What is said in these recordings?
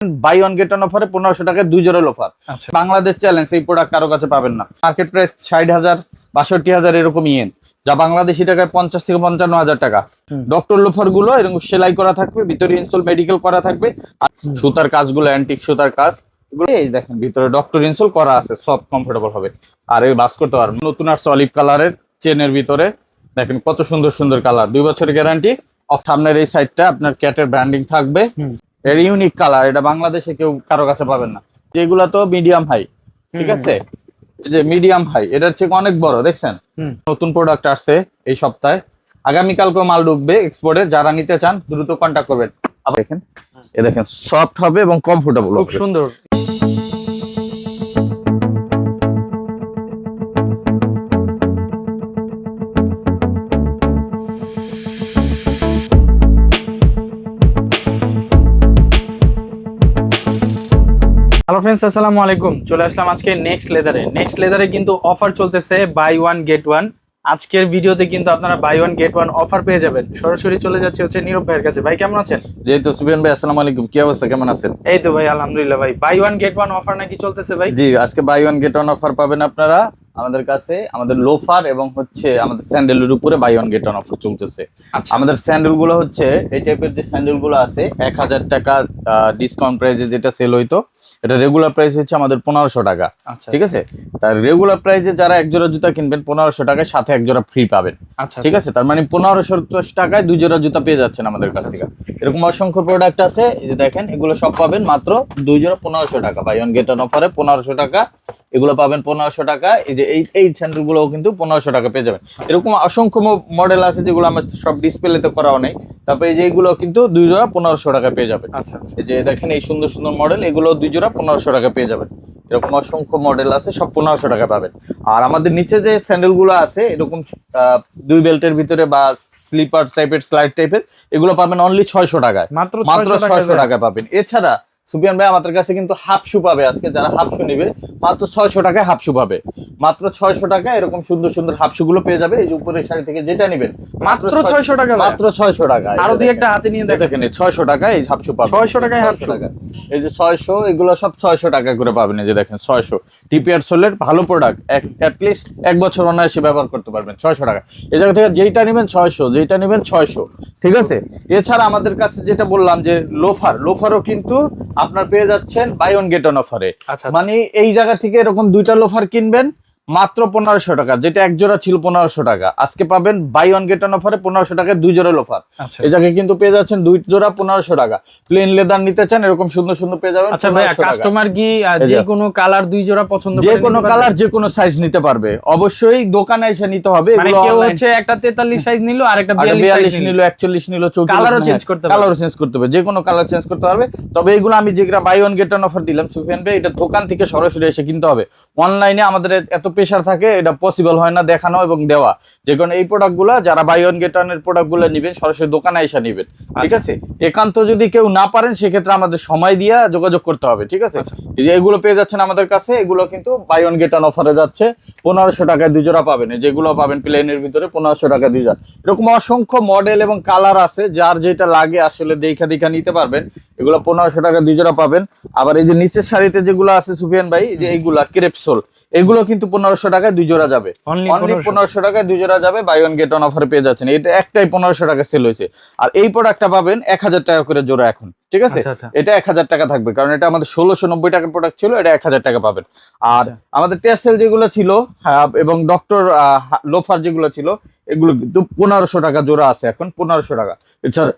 By one get one অফারে 1500 টাকায় 2 জোড়া লোফার। বাংলাদেশ চ্যালেঞ্জ, এই প্রোডাক্ট কারো কাছে পাবেন না। মার্কেট প্রাইস 60,000 62,000 এরকম ইয়েন, যা বাংলাদেশি টাকায় 50 থেকে 55,000 টাকা। ডক্টর লোফার গুলো এরকম সেলাই করা থাকবে, ভিতরে ইনসোল মেডিকেল করা থাকবে, আর সুতার কাজগুলো অ্যান্টিক সুতার কাজ। এই দেখেন ভিতরে ডক্টর ইনসোল করা আছে, সব কমফোর্টেবল হবে। আর এই বাস করতে পারবেন। নতুন আসছে অলিভ কালারের চেনের ভিতরে, দেখেন কত সুন্দর সুন্দর কালার, 2 বছরের গ্যারান্টি। সামনের এই সাইডটা আপনার ক্যাটের ব্র্যান্ডিং থাকবে, এর ইউনিক কালার, এটা বাংলাদেশে কেউ কারো কাছে পাবেন না। যেগুলা তো মিডিয়াম হাই, ঠিক আছে, এই যে মিডিয়াম হাই, এটার চেয়ে অনেক বড়, দেখছেন। নতুন প্রোডাক্ট আসছে এই সপ্তাহে, আগামীকালকে মাল ঢুকবে এক্সপোর্টে। যারা নিতে চান দ্রুত কন্ট্যাক্ট করবেন। আবার দেখেন, এ দেখেন সফট হবে এবং কমফোর্টেবল, খুব সুন্দর। হ্যালো ফ্রেন্ডস, আসসালামু আলাইকুম। চলে আসলাম আজকে নেক্সট লেদারে কিন্তু অফার চলতেছে, বাই ওয়ান গেট ওয়ান। আজকের ভিডিওতে কিন্তু আপনারা buy one get one offer পেয়ে যাবেন। সরাসরি চলে যাচ্ছে হচ্ছে নীরব ভাইয়ের কাছে। ভাই কেমন আছেন? যেহেতু সুবিয়ান ভাই, আসসালামু আলাইকুম, কি অবস্থা, কেমন আছেন? এই তো ভাই আলহামদুলিল্লাহ। ভাই buy one get one offer নাকি চলতেছে ভাই? জি, আজকে buy one get one offer পাবেন আপনারা আমাদের কাছে। আমাদের লোফার এবং হচ্ছে আমাদের স্যান্ডেলের উপরে buy one get one offer চলতেছে। আমাদের স্যান্ডেল গুলো হচ্ছে এই টাইপের যে স্যান্ডেল গুলো আছে, 1000 টাকা ডিসকাউন্ট প্রাইসে যেটা সেল হইতো, এটা রেগুলার প্রাইস হচ্ছে আমাদের 1500 টাকা। ঠিক আছে, তার রেগুলার প্রাইসে যারা এক জোড়া জুতা কিনবেন 1500 টাকায় সাথে এক জোড়া ফ্রি পাবেন। ঠিক আছে, তার মানে 1500 টাকায় 2 জোড়া জুতা পেয়ে যাচ্ছেন আমাদের কাছ থেকে। এরকম অসংখ্য প্রোডাক্ট আছে, এই যে দেখেন, এগুলো সব পাবেন মাত্র 2 জোড়া 1500 টাকা। বাই ওয়ান গেট ওয়ান অফারে 1500 টাকা, এগুলো পাবেন 1500 টাকা। এই যে এই স্যান্ডেল গুলো কিন্তু 1500 টাকা পেয়ে যাবেন। এরকম অসংখ্য মডেল আছে যেগুলো আমার সব ডিসপ্লেতে করাও নেই। তারপরে এই যে এইগুলো কিন্তু 2 জোড়া 1500 টাকা পেয়ে যাবেন। এই যে দেখেন এই সুন্দর সুন্দর মডেল, এগুলো 2 জোড়া 1500 টাকা পেয়ে যাবেন। এরকম অসংখ্য মডেল আছে, সব 1500 টাকা পাবেন। আর আমাদের নিচে যে স্যান্ডেল গুলো আছে এরকম 2 বেল্টের ভিতরে বা স্লিপার টাইপের, স্লাইড টাইপের, এগুলো পাবেন অনলি 600 টাকায়, মাত্র 600 টাকা পাবেন। এছাড়া সুফিয়ান ভাই আমাদের কাছে কিন্তু হাফ শু পাবে। আজকে যারা হাফ শু নিবে মাত্র 600 টাকায় হাফ শু পাবে, মাত্র 600 টাকায় এরকম সুন্দর সুন্দর হাফ শু গুলো পেয়ে যাবে। এই যে উপরের শাড়ি থেকে যেটা নেবেন মাত্র 600 টাকা, মাত্র 600 টাকা। আরো দুই একটা হাতে নিয়ে দেখেন, 600 টাকায় এই হাফ শু পাবেন, 600 টাকায় হাফ শু। এই যে 600, এগুলো সব 600 টাকা করে পাবেন। এই যে দেখেন 600 টিপিআর সোলের ভালো প্রোডাক্ট, অ্যাটলিস্ট 1 বছর অনায়াসে ব্যবহার করতে পারবেন 600 টাকা। এই জায়গা থেকে যেইটা নেবেন 600, যেইটা নেবেন 600। ঠিক আছে, এছাড়া আমাদের কাছে যেটা বললাম যে লোফারও কিন্তু আপনার পেয়ে যাচ্ছেন বাই ওয়ান গেট ওয়ান অফারে। মানে এই জায়গা থেকে এরকম 2টা লোফার কিনবেন মাত্র 1500 টাকা, যেটা এক জোড়া ছিল 1500 টাকা, আজকে পাবেন বাই ওয়ান গেট ওয়ান অফারে 1500 টাকায় 2 জোড়া লোফার। এই জায়গায় কিন্তু পেয়ে যাচ্ছেন 2 জোড়া 1500 টাকা। প্লেন লেদার নিতে চান এরকম সুন্দর সুন্দর পেয়ে যাবেন। আচ্ছা ভাই, কাস্টমার কি যে কোনো কালার 2 জোড়া পছন্দ করে, যে কোনো কালার যে কোনো সাইজ নিতে পারবে। অবশ্যই দোকানে এসে নিতে হবে। মানে কেউ হচ্ছে একটা 43 সাইজ নিল, আর একটা 42 নিল, 41 নিল, 34 কালারও চেঞ্জ করতে পারবে, কালারও চেঞ্জ করতে হবে, যে কোনো কালার চেঞ্জ করতে পারবে। তবে এইগুলো আমি যেগুলা buy one get one offer দিলাম সুফিয়ান ভাই, এটা দোকান থেকে সরাসরি এসে কিনতে হবে। অনলাইনে আমাদের এত প্রেসার থাকে, এটা পসিবল হয় না দেখানো এবং দেওয়া। যে কারণে এই প্রোডাক্টগুলো যারা বাই ওয়ান গেট ওয়ান এর প্রোডাক্টগুলো নেবেন সরাসরি দোকানে এসে নেবেন। ঠিক আছে, একান্ত যদি কেউ না পারেন সেক্ষেত্রে আমাদের সময় দিয়ে যোগাযোগ করতে হবে। ঠিক আছে, এই যে এগুলো পেয়ে যাচ্ছেন আমাদের কাছে, এগুলো কিন্তু বাই ওয়ান গেট ওয়ান অফারে যাচ্ছে 1500 টাকায় 2 জোড়া পাবেন। যেগুলো পাবেন প্লেনের ভিতরে 1500 টাকায় 2 জোড়া। এরকম অসংখ্য মডেল এবং কালার আছে, যার যেটা লাগে আসলে দেখা নিতে পারবেন। এগুলো 1500 টাকায় 2 জোড়া পাবেন। আবার এই যে নিচের শাড়িতে যেগুলো আছে সুফিয়ান ভাই, যে এইগুলা ক্রেপসোল, এগুলো কিন্তু 1500 টাকায় 2 জোড়া যাবে, অনলি 1500 টাকায় 2 জোড়া যাবে। বাই ওয়ান গেট ওয়ান অফারে পেয়ে যাচ্ছেন। এটা একটাই 1500 টাকা সেল হয়েছে। আর এই প্রোডাক্টটা পাবেন 1000 টাকা করে জোড়া এখন। ঠিক আছে, এটা 1000 টাকা থাকবে, কারণ এটা আমাদের 1690 টাকার প্রোডাক্ট ছিল, এটা 1000 টাকা পাবেন। আর আমাদের টেসেল যেগুলো ছিল এবং ডক্টর লোফার যেগুলো ছিল, এগুলো কিন্তু 1500 টাকা জোড়া আছে এখন, 1500 টাকা। এছাড়া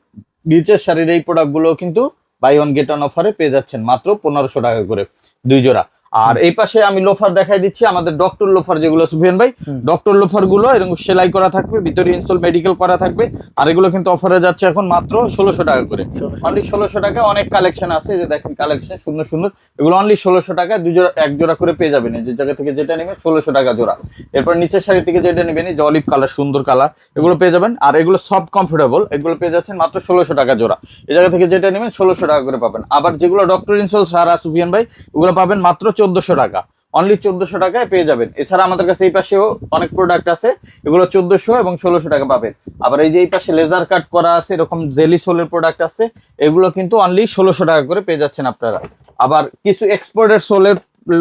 নিচের শাড়ির এই প্রোডাক্ট গুলো কিন্তু বাই ওয়ান গেট ওয়ান অফারে পেয়ে যাচ্ছেন মাত্র 1500 টাকা করে 2 জোড়া। আর এই পাশে আমি লোফার দেখাই দিচ্ছি, আমাদের ডক্টর লোফার যেগুলো সুফিয়ান ভাই, ডক্টর লোফার গুলো এরকম সেলাই করা থাকবে, ভিতরে ইনসোল মেডিকেল করা থাকবে। আর এগুলো কিন্তু অফারে যাচ্ছে এখন মাত্র 1600 টাকা করে, অনলি 1600 টাকা। অনেক কালেকশন আছে, যে দেখেন কালেকশন সুন্দর সুন্দর, এগুলো অনলি 1600 টাকা 2 জোড়া, 1 জোড়া করে পেয়ে যাবেন। যে জায়গা থেকে যেটা নেবেন 1600 টাকা জোড়া। এরপর নিচের শাড়ি থেকে যেটা নেবেন, এই যে অলিভ কালার, সুন্দর কালার, এগুলো পেয়ে যাবেন। আর এগুলো সব কমফোর্টেবল, এগুলো পেয়ে যাচ্ছেন মাত্র 1600 টাকা জোড়া। এই জায়গা থেকে যেটা নেবেন 1600 টাকা করে পাবেন। আবার যেগুলো ডক্টর ইনসোল সারা সুফিয়ান ভাই, ওগুলো পাবেন মাত্র 1400 টাকা। অনলি 1400 টাকায় পেয়ে যাবেন। এছাড়া আমাদের কাছে এই পাশেও অনেক প্রোডাক্ট আছে, এগুলো 1400 এবং 1600 টাকা পাবেন। আবার এই যে এই পাশে লেজার কাট করা আছে এরকম জেলি সোলের প্রোডাক্ট আছে, এগুলো কিন্তু অনলি 1600 টাকা করে পেয়ে যাচ্ছেন আপনারা। আবার কিছু এক্সপোর্টের সোলের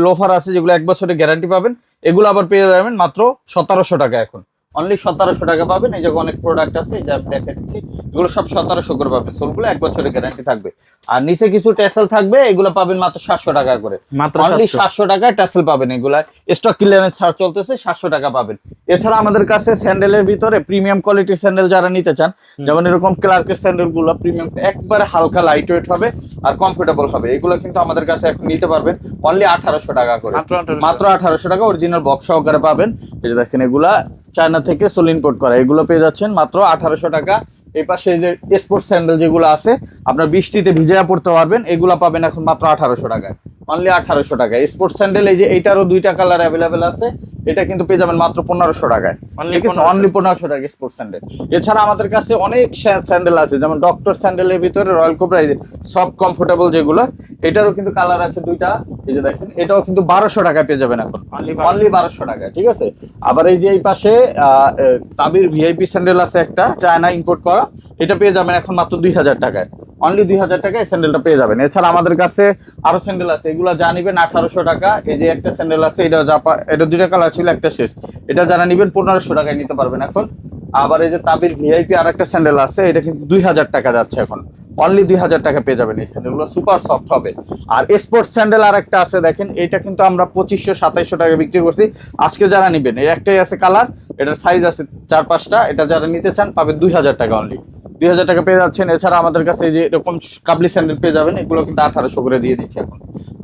লোফার আছে যেগুলো 1 বছরের গ্যারান্টি পাবেন, এগুলো আবার পেয়ে যাবেন মাত্র 1700 টাকা। এখন অনলি 1700 টাকা পাবেন। এই যে অনেক প্রোডাক্ট আছে, এই যে আমি দেখা দিচ্ছি, এগুলো সব 1700 করে পাবেন। সোলগুলো 1 বছরের গ্যারান্টি থাকবে। আর নিচে কিছু টেসেল থাকবে, এগুলো পাবেন মাত্র 700 টাকা করে। মাত্র অনলি 700 700 টাকায় টেসেল পাবেন। এগুলা স্টক ক্লিয়ারেন্স ছাড় চলতেছে, 700 টাকা পাবেন। এছাড়া আমাদের কাছে স্যান্ডেলের ভিতরে প্রিমিয়াম কোয়ালিটির স্যান্ডেল যারা নিতে চান, যেমন এরকম ক্লার্কের স্যান্ডেল গুলো প্রিমিয়াম, একবারে হালকা লাইট ওয়েট হবে আর কমফোর্টেবল হবে, এগুলো কিন্তু আমাদের কাছে এখন নিতে পারবেন অনলি 1800 টাকা করে। মাত্র 1800 টাকা অরিজিনাল বক্স সহকারে পাবেন। এই যে দেখেন, এগুলা চায়না থেকে সোল ইম্পোর্ট করা, এগুলো পেয়ে যাচ্ছেন মাত্র 1800 টাকা। এই পাশে যে স্পোর্টস স্যান্ডেল যেগুলো আছে আপনার বৃষ্টিতে ভিজিয়ে পড়তে পারবেন, এগুলো পাবেন এখন মাত্র 1800 টাকায়। অনলি 1800 টাকায় স্পোর্টস স্যান্ডেল। এই যে এইটারও 2টা কালার অ্যাভেলেবেল আছে, এটা কিন্তু পেয়ে যাবেন মাত্র 1500 টাকায়। ঠিক আছে, অনলি 1500 টাকা স্পোর্টস স্যান্ডেল। এছাড়া আমাদের কাছে অনেক স্যান্ডেল আছে, যেমন ডক্টর স্যান্ডেলের ভিতরে রয়্যাল কোবরা, এই যে সফট কমফোর্টেবল যেগুলো, এটারও কিন্তু কালার আছে 2টা। এই যে দেখেন, এটাও কিন্তু 1200 টাকায় পেয়ে যাবেন এখন, অনলি 1200 টাকায়। ঠিক আছে। আবার এই যে এই পাশে তাবির ভিআইপি স্যান্ডেল আছে একটা, চায়না ইম্পোর্ট করা, এটা পেয়ে যাবেন এখন মাত্র 2000 টাকায়। অনলি 2000 টাকায় স্যান্ডেলটা পেয়ে যাবেন। এছাড়া আমাদের কাছে আরো স্যান্ডেল আছে, এগুলো যা নিবেন 1800 টাকা। এই যে একটা স্যান্ডেল আছে, এটা এটা 2টা কালার ছিল, একটা শেষ, এটা যারা নিবেন 1500 টাকায় নিতে পারবেন এখন। আবার এই যে তাবির ভিআইপি আর একটা স্যান্ডেল আছে, এটা কিন্তু 2000 টাকা যাচ্ছে এখন, অনলি 2000 টাকা পেয়ে যাবেন। এই স্যান্ডেলগুলো সুপার সফট হবে। আর স্পোর্টস স্যান্ডেল আর একটা আছে দেখেন, এটা কিন্তু আমরা 2500-2700 টাকা বিক্রি করছি। আজকে যারা নিবেন, এই একটাই আছে কালার, এটার সাইজ আছে 4-5টা, এটা যারা নিতে চান পাবেন 2000 টাকা, অনলি 2000 টাকা পেয়ে যাচ্ছেন। এছাড়া আমাদের কাছে এই যে এরকম কাবলি স্যান্ডেল পেয়ে যাবেন, এগুলো কিন্তু 1800 করে দিয়ে দিচ্ছে এখন,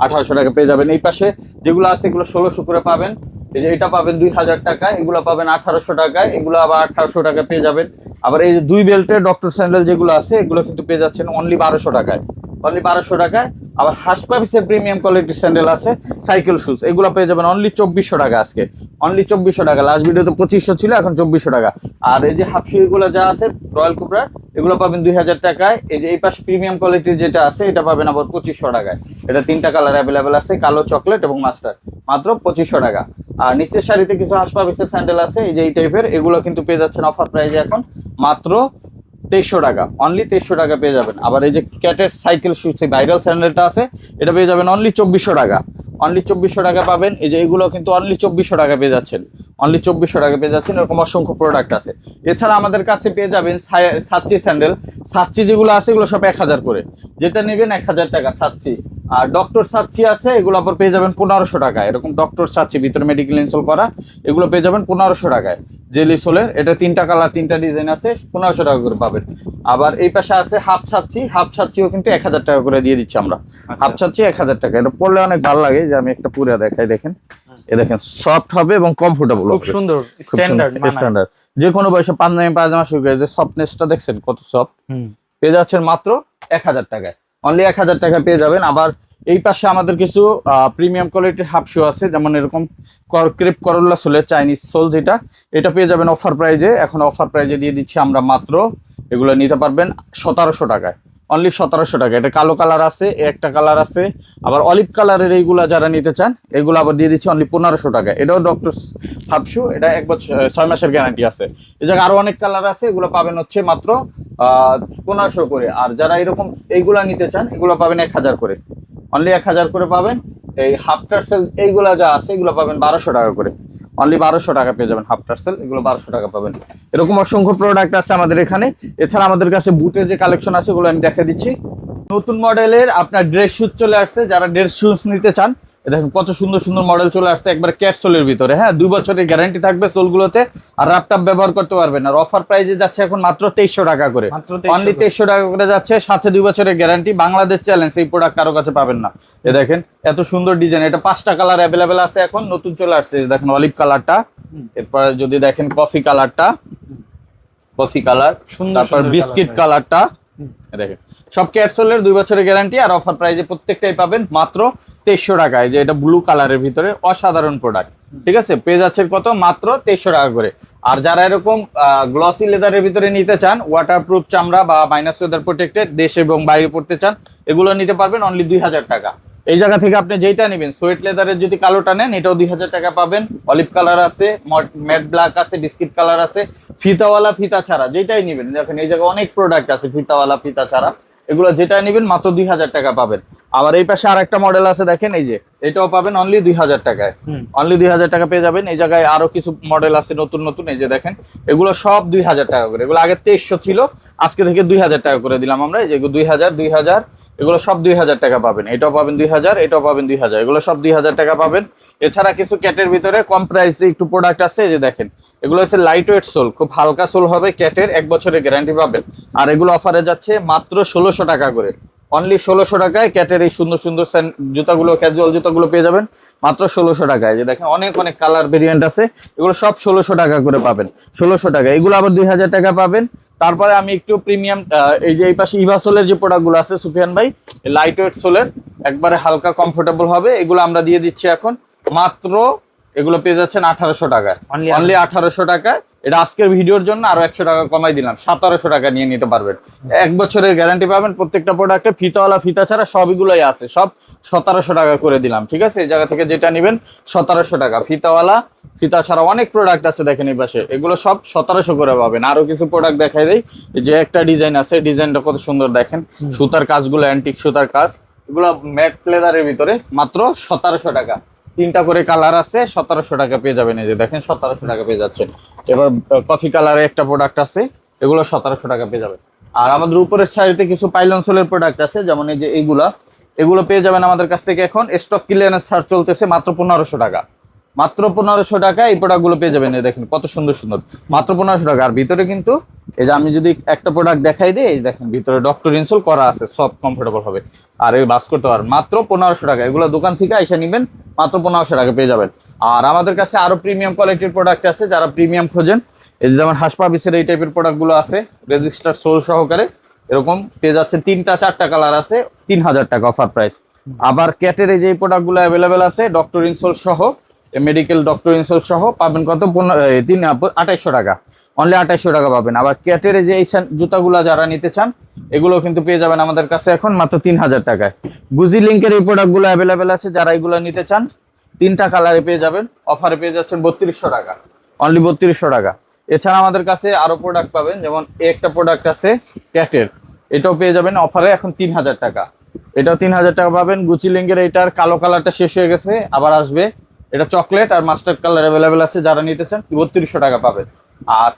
1800 টাকা পেয়ে যাবেন। এই পাশে যেগুলো আছে এগুলো 1600 করে পাবেন। এই যে এটা পাবেন 2000 টাকায়, এগুলো পাবেন 1800 টাকায়, এগুলো আবার 1800 টাকা পেয়ে যাবেন। আবার এই যে 2 বেল্টের ডক্টর স্যান্ডেল যেগুলো আছে, এগুলো কিন্তু পেয়ে যাচ্ছেন অনলি 1200 টাকায়, অনলি 1200 টাকায়। আবার হাসপাবিসের প্রিমিয়াম কোয়ালিটির স্যান্ডেল আছে, সাইকেল শুজ, এগুলো পেয়ে যাবেন অনলি 2400 টাকা আজকে, অনলি 2400 টাকা। লাস্ট ভিডিওতে 2500 ছিল, এখন 2400 টাকা। আর এই যে হাফ শু এগুলো যা আছে রয়্যাল কোবরা, এগুলো পাবেন 2000 টাকায়। এই যে এই পাশে প্রিমিয়াম কোয়ালিটির যেটা আছে, এটা পাবেন আবার 2500 টাকায়। এটা 3টা কালার অ্যাভেলেবেল আছে, কালো, চকলেট এবং মাস্টার, মাত্র 2500 টাকা। আর নিচের শাড়িতে কিছু হাসপাবিসের স্যান্ডেল আছে, এই যে এই টাইপের, এগুলো কিন্তু পেয়ে যাচ্ছেন অফার প্রাইজে এখন মাত্র 2300 টাকা, অনলি 2300 টাকা পেয়ে যাবেন। আবার এই যে ক্যাটের সাইকেল শু, সেই ভাইরাল স্যান্ডেলটা আছে, এটা পেয়ে যাবেন অনলি 2400 টাকা, অনলি 2400 টাকা পাবেন। এই যে এগুলো কিন্তু অনলি 2400 টাকা পেয়ে যাচ্ছেন, অনলি 2400 টাকা পেয়ে যাচ্ছেন। এরকম অসংখ্য প্রোডাক্ট আছে। এছাড়া আমাদের কাছে পেয়ে যাবেন সাচ্চি স্যান্ডেল, সাচ্চি যেগুলো আছে এগুলো সব 1000 করে, যেটা নেবেন 1000 টাকা সাচ্চি। আর ডক্টর সাচ্চি আছে, এগুলো আবার পেয়ে যাবেন 1500 টাকা। এরকম ডক্টর সাচ্চি ভিতরে মেডিকেল ইনসোল করা, এগুলো পেয়ে যাবেন 1500 টাকায়। জেলি সোলের, এটা 3টা কালার 3টা ডিজাইন আছে, 1500 টাকা করে পাবেন। আবার এই পাশে আছে হাফ ছাচ্ছি, হাফ ছাচ্চিও কিন্তু 1000 টাকা করে দিয়ে দিচ্ছি আমরা। হাফ ছাচ্ছি 1000 টাকা, এটা পরলে অনেক ভালো লাগে। যে আমি একটা পুরো দেখাই, দেখেন, এ দেখেন, সফট হবে এবং কমফোর্টেবল, খুব সুন্দর, স্ট্যান্ডার্ড স্ট্যান্ডার্ড। যে কোনো বয়সে পাঞ্জাবি পায়জামা শুরু, যে সফটনেসটা দেখছেন কত সফট, পেয়ে যাচ্ছেন মাত্র 1000 টাকায়, অনলি 1000 টাকা পেয়ে যাবেন। আবার এই পাশে আমাদের কিছু প্রিমিয়াম কোয়ালিটির হাফ শু আছে, যেমন এরকম ক্রেপ করল্লা সোলের চাইনিজ সোল, যেটা এটা পেয়ে যাবেন অফার প্রাইজে। এখন অফার প্রাইজে দিয়ে দিচ্ছি আমরা মাত্র, এগুলো নিতে পারবেন 1700 টাকায়, অনলি 1700 টাকা। এটা কালো কালার আছে, একটা কালার আছে, আবার অলিভ কালারের এইগুলা যারা নিতে চান, এগুলো আবার দিয়ে দিচ্ছি অনলি 1500 টাকা। এটাও ডক্টর হাফ শু, এটা 1 বছর 6 মাসের গ্যারান্টি আছে। এই জায়গায় আরো অনেক কালার আছে, এগুলো পাবেন হচ্ছে মাত্র 1500 করে। আর যারা এরকম এইগুলা নিতে চান, এগুলো পাবেন 1000 করে, অনলি 1000 করে পাবেন। এই হাফ টার্সেল এইগুলা যা আছে, এগুলো পাবেন 1200 টাকা করে, অনলি 1200 টাকা পেয়ে যাবেন হাফ টার্সেল, এগুলো 1200 টাকা পাবেন। এরকম অসংখ্য প্রোডাক্ট আছে আমাদের এখানে। এছাড়া আমাদের কাছে বুটের যে কালেকশন আছে, ওগুলো আমি দেখা দিচ্ছি। নতুন মডেলের আপনার ড্রেস শুজ চলে আসছে, যারা ড্রেস শুজ নিতে চান, দেখেন কত সুন্দর সুন্দর মডেল চলে আসছে, একবার ক্যাট সোলের ভিতরে। হ্যাঁ, 2 বছরের গ্যারান্টি থাকবে সোলগুলোতে, আর ল্যাপটপ ব্যবহার করতে পারবেন। আর অফার প্রাইজে যাচ্ছে এখন মাত্র 2300 টাকা করে, অনলি 2300 টাকা করে যাচ্ছে, সাথে 2 বছরের গ্যারান্টি। বাংলাদেশ চ্যালেঞ্জ, এই প্রোডাক্ট কারো কাছে পাবেন না। এ দেখেন, এত সুন্দর ডিজাইন, এটা 5টা কালার অ্যাভেলেবেল আছে, এখন নতুন চলে আসছে। দেখেন অলিভ কালারটা, এরপরে যদি দেখেন কফি কালারটা, কফি কালার, তারপর বিস্কিট কালারটা, দেখেন সব ক্যাটসোলের 2 বছরের গ্যারান্টি। আর অফার প্রাইজে প্রত্যেকটাই পাবেন মাত্র 2300 টাকায়। যে এটা ব্লু কালারের ভিতরে অসাধারণ প্রোডাক্ট, ঠিক আছে, পেয়ে যাচ্ছে কত, মাত্র 2300 টাকা করে। আর যারা এরকম গ্লসি লেদারের ভিতরে নিতে চান, ওয়াটারপ্রুফ চামড়া বা মাইনাস ওয়েদার প্রোটেক্টেড, দেশ এবং বাইরে পড়তে চান, এগুলো নিতে পারবেন অনলি 2000 টাকা। এই জায়গা থেকে আপনি যেটা নেবেন, সোয়েট লেদারের যদি কালোটা নেন এটাও 2000 টাকা পাবেন। অলিভ কালার আছে, ম্যাট ব্ল্যাক আছে, বিস্কিট কালার আছে, ফিতাওয়ালা ফিতা ছাড়া যেটাই নেবেন। দেখেন এই জায়গায় অনেক প্রোডাক্ট আছে ফিতাওয়ালা ফিতা ছাড়া, এগুলো যেটা নেবেন মাত্র 2000 টাকা পাবেন। আবার এই পাশে আর একটা মডেল আছে দেখেন, এই যে এটাও পাবেন অনলি 2000 টাকায়। অনলি 2000 টাকা পেয়ে যাবেন। এই জায়গায় আরো কিছু মডেল আছে নতুন নতুন, এই যে দেখেন এগুলো সব 2000 টাকা করে। এগুলো আগে 2300 ছিল, আজকে থেকে 2000 টাকা করে দিলাম আমরা। এই যে 2000 এগুলো সব 2000 টাকা পাবেন। এটাও পাবেন 2000, এটাও পাবেন 2000, এগুলো সব 2000 টাকা পাবেন। এছাড়া কিছু ক্যাটের ভিতরে কম প্রাইসে একটু প্রোডাক্ট আছে, এই যে দেখেন এগুলো হচ্ছে লাইট ওয়েট সোল, খুব হালকা সোল হবে, ক্যাটের 1 বছরের গ্যারান্টি পাবেন। আর এগুলো অফারে যাচ্ছে মাত্র 1600 টাকা করে। অনলি 1600 টাকায় ক্যাটের এই সুন্দর সুন্দর জুতাগুলো, ক্যাজুয়াল জুতাগুলো পেয়ে যাবেন মাত্র 1600 টাকায়। যে দেখেন অনেক অনেক কালার ভেরিয়েন্ট আছে, এগুলো সব 1600 টাকা করে পাবেন। 1600 টাকা, এগুলো আবার 2000 টাকা পাবেন। তারপরে আমি একটু প্রিমিয়াম, এই যে এই পাশে ইভাসোলের যে প্রোডাক্টগুলো আছে সুফিয়ান ভাই, লাইট ওয়েট সোলের, একবারে হালকা কমফোর্টেবল হবে, এগুলো আমরা দিয়ে দিচ্ছি এখন মাত্র, এগুলো পেয়ে যাচ্ছেন 1800 টাকায়। অনলি 1800 টাকায়। এটা আজকের ভিডিওর জন্য আরো 100 টাকা কমাই দিলাম, 1700 টাকা নিয়ে নিতে পারবেন। 1 বছরের গ্যারান্টি পাবেন প্রত্যেকটা প্রোডাক্টে, ফিতাওয়ালা ফিতা ছাড়া সবগুলোই আছে, সব 1700 টাকা করে দিলাম। ঠিক আছে, এই জায়গা থেকে যেটা নেবেন 1700 টাকা। ফিতাওয়ালা ফিতা ছাড়া অনেক প্রোডাক্ট আছে দেখেন এই পাশে, এগুলো সব 1700 করে পাবেন। আরো কিছু প্রোডাক্ট দেখাই দেই, যে একটা ডিজাইন আছে, ডিজাইনটা কত সুন্দর দেখেন, সুতার কাজগুলো অ্যান্টিক সুতার কাজ, এগুলো ম্যাট লেদারের ভিতরে মাত্র 1700 টাকা। 3টা করে কালার আছে, 1700 টাকা পেয়ে যাবেন। এই যে দেখেন 1700 টাকা পেয়ে যাচ্ছেন। এবার কফি কালারে একটা প্রোডাক্ট আছে, এগুলো 1700 টাকা পেয়ে যাবেন। আর আমাদের উপরের সাইডে কিছু পাইলন সোলের প্রোডাক্ট আছে, যেমন এই যে এগুলো পেয়ে যাবেন আমাদের কাছ থেকে। এখন স্টক ক্লিয়ারেন্স ছাড় চলতেছে মাত্র 1500 টাকা। মাত্র 1500 টাকা এই প্রোডাক্টগুলো পেয়ে যাবেন। এই দেখেন কত সুন্দর সুন্দর, মাত্র 1500 টাকা। আর ভিতরে কিন্তু এই যে আমি যদি একটা প্রোডাক্ট দেখাই দিই, এই দেখেন ভিতরে ডক্টর ইনসোল করা আছে, সব কমফোর্টেবল হবে। আর এই বাস করতে পারেন মাত্র 1500 টাকা। এগুলো দোকান থেকে এসে নেবেন মাত্র 1500 টাকা পেয়ে যাবেন। আর আমাদের কাছে আরো প্রিমিয়াম কোয়ালিটির প্রোডাক্ট আছে, যারা প্রিমিয়াম খোঁজেন, এই যে যেমন হাসপাবিসের এই টাইপের প্রোডাক্টগুলো আছে রেজিস্টার সোল সহকারে, এরকম পেয়ে যাচ্ছেন। 3টা 4টা কালার আছে, 3000 টাকা অফার প্রাইস। আবার ক্যাটের এই যে প্রোডাক্টগুলো অ্যাভেলেবেল আছে ডক্টর ইনসোল সহ, মেডিকেল ডক্টর ইনসোল সহ পাবেন কত, 2800 টাকা। অনলি 2800 টাকা পাবেন। আবার ক্যাটের যে এই জুতাগুলো যারা নিতে চান, এগুলো কিন্তু পেয়ে যাবেন আমাদের কাছে এখন মাত্র 3000 টাকায়। গুজি লিঙ্কের এই প্রোডাক্টগুলো অ্যাভেলেবেল আছে, যারা এগুলো নিতে চান 3টা কালারে পেয়ে যাবেন, অফারে পেয়ে যাচ্ছেন 3200 টাকা। অনলি 3200 টাকা। এছাড়া আমাদের কাছে আরো প্রোডাক্ট পাবেন, যেমন একটা প্রোডাক্ট আছে ক্যাটের, এটাও পেয়ে যাবেন অফারে এখন 3000 টাকা। এটাও 3000 টাকা পাবেন। গুচি লিঙ্কের এইটার কালো কালারটা শেষ হয়ে গেছে, আবার আসবে। এটা চকলেট আর মাস্টার্ড কালার অ্যাভেলেবেল আছে, যারা নিতে চান 3200 টাকা পাবেন। আর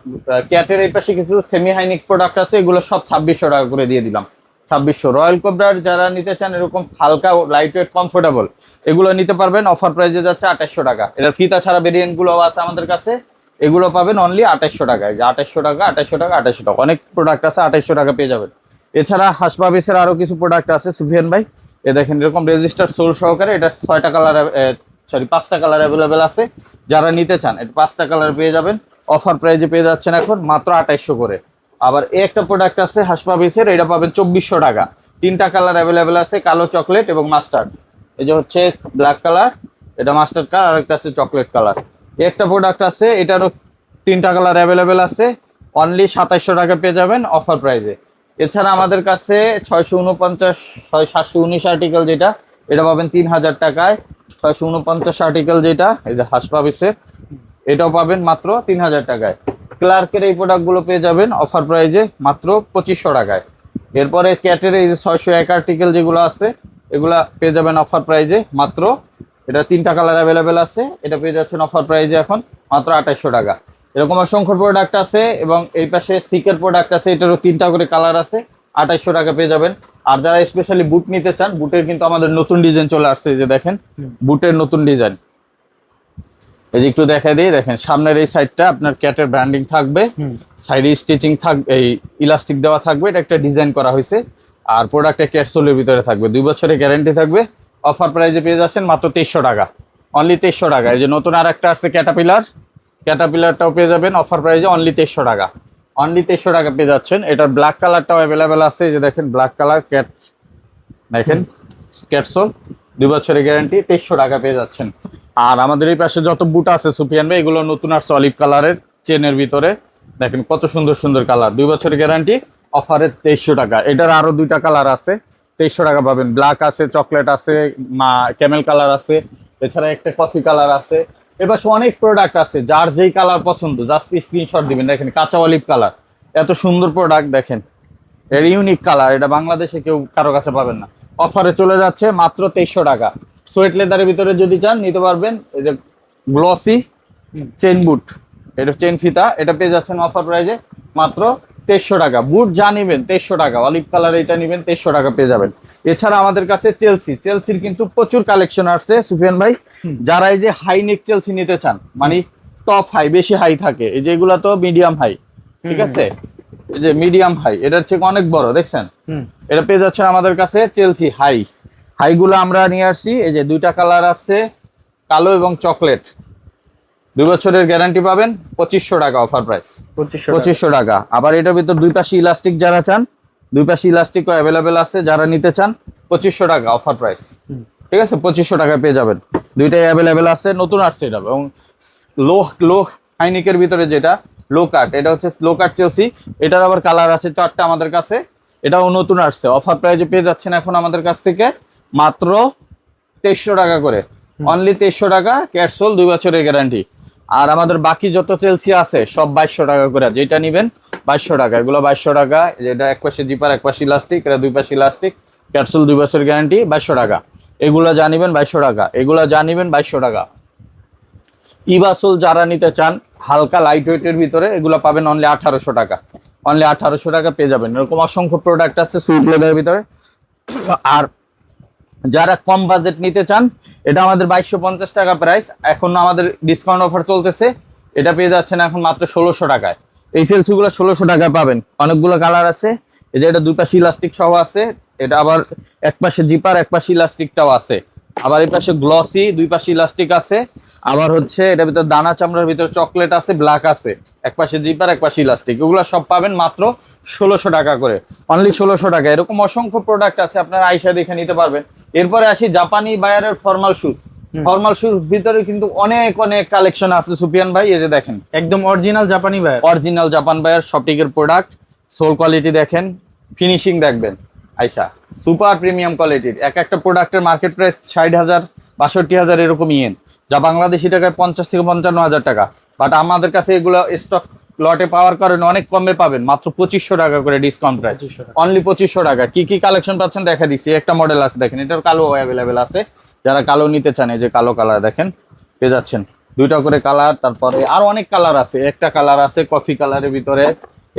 ক্যাটের এই পাশে কিছু সেমি হাইনিক প্রোডাক্ট আছে, এগুলো সব 2600 টাকা করে দিয়ে দিলাম। 2600। রয়্যাল কোবরার যারা নিতে চান এরকম হালকা লাইট ওয়েট কমফোর্টেবল, এগুলো নিতে পারবেন, অফার প্রাইসে যাচ্ছে 2800 টাকা। এটার ফিতা ছাড়া ভেরিয়েন্ট গুলো আছে আমাদের কাছে, এগুলো পাবেন অনলি 2800 টাকায়। যে 2800 টাকা 2800 টাকা 2800 টাকা, অনেক প্রোডাক্ট আছে 2800 টাকা পেয়ে যাবেন। এছাড়া হাসপাবিসের আরো কিছু প্রোডাক্ট আছে সুফিয়ান ভাই, এ দেখেন এরকম রেজিস্টার সোল সহকারে, এটা 6টা কালার, 5টা কালার অ্যাভেলেবেল আছে, যারা নিতে চান এটা 5টা কালার পেয়ে যাবেন। অফার প্রাইসে পেয়ে যাচ্ছেন এখন মাত্র 2800 করে। আবার এই একটা প্রোডাক্ট আছে হাসপাবিসের, এটা পাবেন 2400 টাকা। 3টা কালার অ্যাভেলেবেল আছে, কালো, চকলেট এবং মাস্টার্ড। এই যে হচ্ছে ব্ল্যাক কালার, এটা মাস্টার্ড কালার, আর একটা আছে চকলেট কালার। এই একটা প্রোডাক্ট আছে, এটারও 3টা কালার অ্যাভেলেবেল আছে, অনলি 2700 টাকা পেয়ে যাবেন অফার প্রাইসে। এছাড়া আমাদের কাছে 719 আর্টিকেল যেটা, এটা পাবেন 3000 টাকায়। 649 আর্টিকেল যেটা, এই যে হাসপাবিসের, এটাও পাবেন মাত্র 3000 টাকায়। ক্লার্কের এই প্রোডাক্টগুলো পেয়ে যাবেন অফার প্রাইজে মাত্র 2500 টাকায়। এরপরে ক্যাটের এই যে 601 আর্টিকেল যেগুলো আছে, এগুলা পেয়ে যাবেন অফার প্রাইজে মাত্র, এটা 3টা কালার অ্যাভেলেবেল আছে, এটা পেয়ে যাচ্ছেন অফার প্রাইজে এখন মাত্র 2800 টাকা। এরকম অসংখ্য প্রোডাক্ট আছে, এবং এই পাশে সিকের প্রোডাক্ট আছে, এটারও 3টা করে কালার আছে, 2800 টাকা পেয়ে যাবেন। আর যারা স্পেশালি বুট নিতে চান, বুটের কিন্তু আমাদের নতুন ডিজাইন চলে আসছে, এই যে দেখেন বুটের নতুন ডিজাইন। এই যে একটু দেখাই দিই, দেখেন সামনের এই সাইডটা আপনার ক্যাটের ব্র্যান্ডিং থাকবে, সাইডে স্টিচিং থাকবে, এই ইলাস্টিক দেওয়া থাকবে, এটা একটা ডিজাইন করা হয়েছে। আর প্রোডাক্টে ক্যাটসোলের ভিতরে থাকবে, 2 বছরের গ্যারান্টি থাকবে। অফার প্রাইসে পেয়ে যাচ্ছেন মাত্র 2300 টাকা। অনলি 2300 টাকা। এই যে নতুন আর একটা আসছে ক্যাটাপিলারটাও পেয়ে যাবেন অফার প্রাইসে অনলি 2300 টাকা। অনলি 2300 টাকা পেয়ে যাচ্ছেন। এটার ব্ল্যাক কালারটাও অ্যাভেলেবেল আছে, এই যে দেখেন ব্ল্যাক কালার ক্যাট, দেখেন ক্যাটসোল, 2 বছরের গ্যারান্টি, 2300 টাকা পেয়ে যাচ্ছেন। আর আমাদের এই পাশে যত বুট আছে সুফিয়ান ভাই, এগুলো নতুন আসছে অলিভ কালারের চেনের ভিতরে, দেখেন কত সুন্দর সুন্দর কালার, 2 বছরের গ্যারান্টি, অফারে 2300 টাকা। এটার আরো 2টা কালার আছে, 2300 টাকা পাবেন। ব্ল্যাক আছে, চকলেট আছে, ক্যামেল কালার আছে, এছাড়া একটা কফি কালার আছে। এবার অনেক প্রোডাক্ট আছে, যার যেই কালার পছন্দ জাস্ট স্ক্রিনশট দিবেন। দেখেন কাঁচা অলিভ কালার, এত সুন্দর প্রোডাক্ট দেখেন, এর ইউনিক কালার, এটা বাংলাদেশে কেউ কারো কাছে পাবেন না। অফারে চলে যাচ্ছে মাত্র 2300 টাকা। সোয়েট লেদারের ভিতরে যদি চান নিতে পারবেন। এই যে গ্লসি চেন বুট, এটা চেন ফিতা, এটা পেয়ে যাচ্ছেন অফার প্রাইজে মাত্র 2300 টাকা। বুট যা নিবেন 2300 টাকা, অলিভ কালার এটা নিবেন 2300 টাকা পেয়ে যাবেন। এছাড়া আমাদের কাছে চেলসির কিন্তু প্রচুর কালেকশন আসছে সুফিয়ান ভাই। যারা এই যে হাই নেক চেলসি নিতে চান, মানে টপ হাই, বেশি হাই থাকে, এই যে এগুলা তো মিডিয়াম হাই, ঠিক আছে, এই যে মিডিয়াম হাই, এটার চেয়ে অনেক বড় দেখছেন, এটা পেয়ে যাচ্ছেন আমাদের কাছে চেলসি হাইগুলো আমরা নিয়ে আসছি। এই যে দুইটা কালার আছে, কালো এবং চকলেট, 2 বছরের গ্যারান্টি পাবেন, 2500 টাকা অফার প্রাইস, 2500 টাকা। আবার এটার ভিতর দুই পাশে ইলাস্টিক, যারা চান দুই পাশে ইলাস্টিক অ্যাভেলেবেল আছে, যারা নিতে চান 2500 টাকা অফার প্রাইস, ঠিক আছে, 2500 টাকায় পেয়ে যাবেন। দুইটাই অ্যাভেলেবেল আছে, নতুন আসছে এটা। এবং লো হাইনিকের ভিতরে যেটা লো কাট, এটা হচ্ছে লো কাট চেলসি, এটার আবার কালার আছে 4টা আমাদের কাছে, এটাও নতুন আসছে। অফার প্রাইজে পেয়ে যাচ্ছেন এখন আমাদের কাছ থেকে মাত্র 2300 টাকা করে, অনলি 2300 টাকা, ক্যাটসোল 2 বছরের গ্যারান্টি। আর আমাদের বাকি যত চেলসি আছে সব 2200 টাকা করে, যেটা নিবেন 2200 টাকা, এগুলো 2200 টাকা। যেটা এক পাশে জিপার এক পাশে ইলাস্টিক, এটা দুই পাশে ইলাস্টিক, ক্যাটসোল 2 বছরের গ্যারান্টি, 2200 টাকা। এগুলো যা নিবেন 2200 টাকা, এগুলো যা নিবেন 2200 টাকা। ইবাসোল যারা নিতে চান হালকা লাইট ওয়েটের ভিতরে, এগুলো পাবেন অনলি 1800 টাকা, অনলি 1800 টাকা পেয়ে যাবেন। এরকম অসংখ্য প্রোডাক্ট আছে সুইট লেদারের ভিতরে। আর যারা কম বাজেট নিতে চান, এটা আমাদের 2250 টাকা প্রাইস, এখন আমাদের ডিসকাউন্ট অফার চলতেছে, এটা পেয়ে যাচ্ছেন এখন মাত্র 1600 টাকায়। এই সেলসিগুলো 1600 টাকায় পাবেন। অনেকগুলো কালার আছে, এই যে এটা দুই পাশে ইলাস্টিক সহ আছে, এটা আবার এক পাশে জিপার এক পাশে ইলাস্টিকটাও আছে, আবার এই পাশে গ্লসি দুই পাশে ইলাস্টিক আছে, আবার হচ্ছে এটার ভিতর দানা চামড়ার ভিতর চকলেট আছে, ব্ল্যাক আছে, এক পাশে জিপার এক পাশে ইলাস্টিক, এগুলো সব পাবেন মাত্র 1600 টাকা করে, অনলি 1600 টাকা। এরকম অসংখ্য প্রোডাক্ট আছে, আপনারা আইসা দেখে নিতে পারবেন। এরপরে আসি জাপানি বায়ারের ফর্মাল শুজ ভিতরে কিন্তু অনেক কালেকশন আছে সুফিয়ান ভাই। এই যে দেখেন একদম অরিজিনাল জাপানি বায়ার, অরিজিনাল জাপান বায়ার সফটিকের প্রোডাক্ট, সোল কোয়ালিটি দেখেন, ফিনিশিং দেখবেন, আইসা সুপার প্রিমিয়াম কোয়ালিটির। একটা প্রোডাক্টের মার্কেট প্রাইস 60,000 62,000 এরকম ইয়েন, যা বাংলাদেশি টাকায় 50 থেকে 55,000 টাকা। বাট আমাদের কাছে এগুলো স্টক লটে পাওয়ার কারণে অনেক কমে পাবেন, মাত্র 2500 টাকা করে ডিসকাউন্ট প্রাইস, অনলি 2500 টাকা। কি কি কালেকশন পাচ্ছেন দেখা দিচ্ছি। একটা মডেল আছে দেখেন, এটার কালো অ্যাভেলেবেল আছে, যারা কালো নিতে চান এই যে কালো কালার দেখেন পেয়ে যাচ্ছেন, দুইটা করে কালার। তারপরে আরো অনেক কালার আছে, একটা কালার আছে কফি কালারের ভিতরে,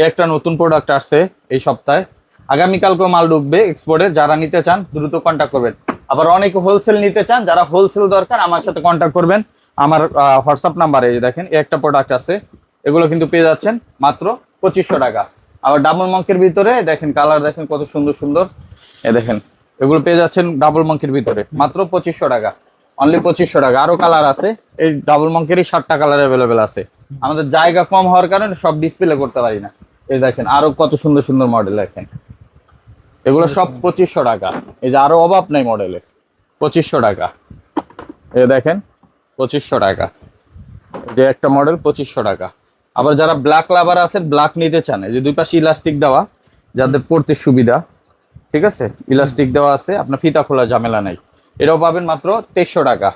একটা নতুন প্রোডাক্ট আসছে এই সপ্তাহে, আগামীকালকে মাল ঢুকবে এক্সপোর্টে, যারা নিতে চান দ্রুত কন্ট্যাক্ট করবেন। আবার অনেকে হোলসেল নিতে চান, যারা হোলসেল দরকার আমার সাথে কন্ট্যাক্ট করবেন, আমার হোয়াটসঅ্যাপ নাম্বারে দেখেন একটা প্রোডাক্ট আছে, এগুলো কিন্তু পেয়ে যাচ্ছেন মাত্র 2500 টাকা। আবার ডাবল মঙ্কের ভিতরে দেখেন কালার দেখেন কত সুন্দর সুন্দর, এ দেখেন এগুলো পেয়ে যাচ্ছেন ডাবল মঙ্কের ভিতরে মাত্র 2500 টাকা, অনলি 2500 টাকা। আরো কালার আছে, এই ডাবল মঙ্কেরই 7টা কালার অ্যাভেলেবেল আছে, আমাদের জায়গা কম হওয়ার কারণে সব ডিসপ্লে করতে পারি না। এই দেখেন আরো কত সুন্দর সুন্দর মডেল দেখেন, এগুলো সব 2500 টাকা। এই যে আরো অভাব নাই মডেলের, 2500 টাকা। এই দেখেন 2500 টাকা, যে একটা মডেল 2500 টাকা। আবার যারা ব্ল্যাক লাভার আছে, ব্ল্যাক নিতে চান, এই যে দুই পাশে ইলাস্টিক দেওয়া, যাদের পড়তে সুবিধা, ঠিক আছে, ইলাস্টিক দেওয়া আছে, আপনার ফিতা খোলা ঝামেলা নাই, এটাও পাবেন মাত্র 2300 টাকা।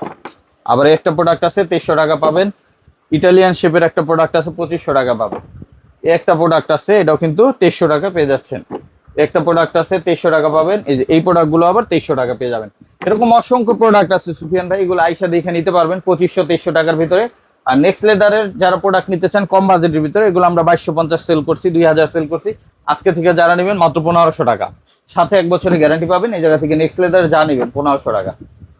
আবার একটা প্রোডাক্ট আছে 2300 টাকা পাবেন, ইটালিয়ান শেপের একটা প্রোডাক্ট আছে 2500 টাকা পাবেন। একটা প্রোডাক্ট আছে এটাও কিন্তু 2300 টাকা পেয়ে যাচ্ছেন, একটা প্রোডাক্ট আছে 2300 টাকা পাবেন। এই যে এই প্রোডাক্টগুলো আবার 2300 টাকা পেয়ে যাবেন। এরকম অসংখ্য প্রোডাক্ট আছে সুফিয়ান ভাই, এগুলো আইসা দেখে নিতে পারবেন 2500-2300 টাকার ভিতরে। আর নেক্সট লেদারের যারা প্রোডাক্ট নিতে চান কম বাজেটের ভিতরে, এগুলো আমরা 2250 সেল করছি, 2000 সেল করছি, আজকে থেকে যারা নেবেন মাত্র 1500 টাকা, সাথে 1 বছরের গ্যারান্টি পাবেন। এই জায়গা থেকে নেক্সট লেদার যা নেবেন 1500 টাকা,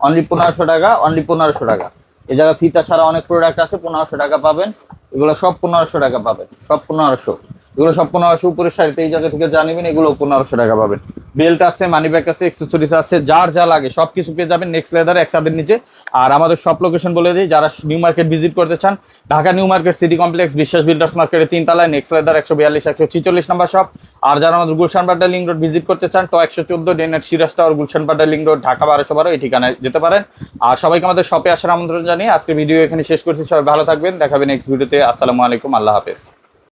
অনলি 1500 টাকা, অনলি 1500 টাকা। এই জায়গা ফিতা ছাড়া অনেক প্রোডাক্ট আছে 1500 টাকা পাবেন, এগুলো সব 1500 টাকা পাবেন, সব 1500, এগুলো সব 1500। উপরের সারিতে এই জায়গা থেকে যা নেবেন এগুলো 1500 টাকা পাবেন। বেল্ট আছে, মানি ব্যাগ আছে, অ্যাকসেসরিজ আছে, যার যা লাগে সবকিছু পেয়ে যাবেন নেক্সট লেদার এক ছাদের নিচে। আর আমাদের সব লোকেশন বলে দিই, যারা নিউ মার্কেট ভিজিট করতে চান, Dhaka new market city complex Biswas builders মার্কেটের 3 তলায় নেক্সট লেদার 142-146 নাম্বার শপ। আর যারা আমাদের Gulshan Badda link road visit করতে চান, তো 114 ডেনেট Siraj tower, Gulshan Badda link road, Dhaka 1212, এই ঠিকানায় যেতে পারেন। আর সবাইকে আমাদের শপে আসার আমন্ত্রণ জানিয়ে আজকে ভিডিও এখানে শেষ করছি। সবাই ভালো থাকবেন, দেখাবেন নেক্সট ভিডিওতে। আসসালামু আলাইকুম, আল্লাহ হাফেজ।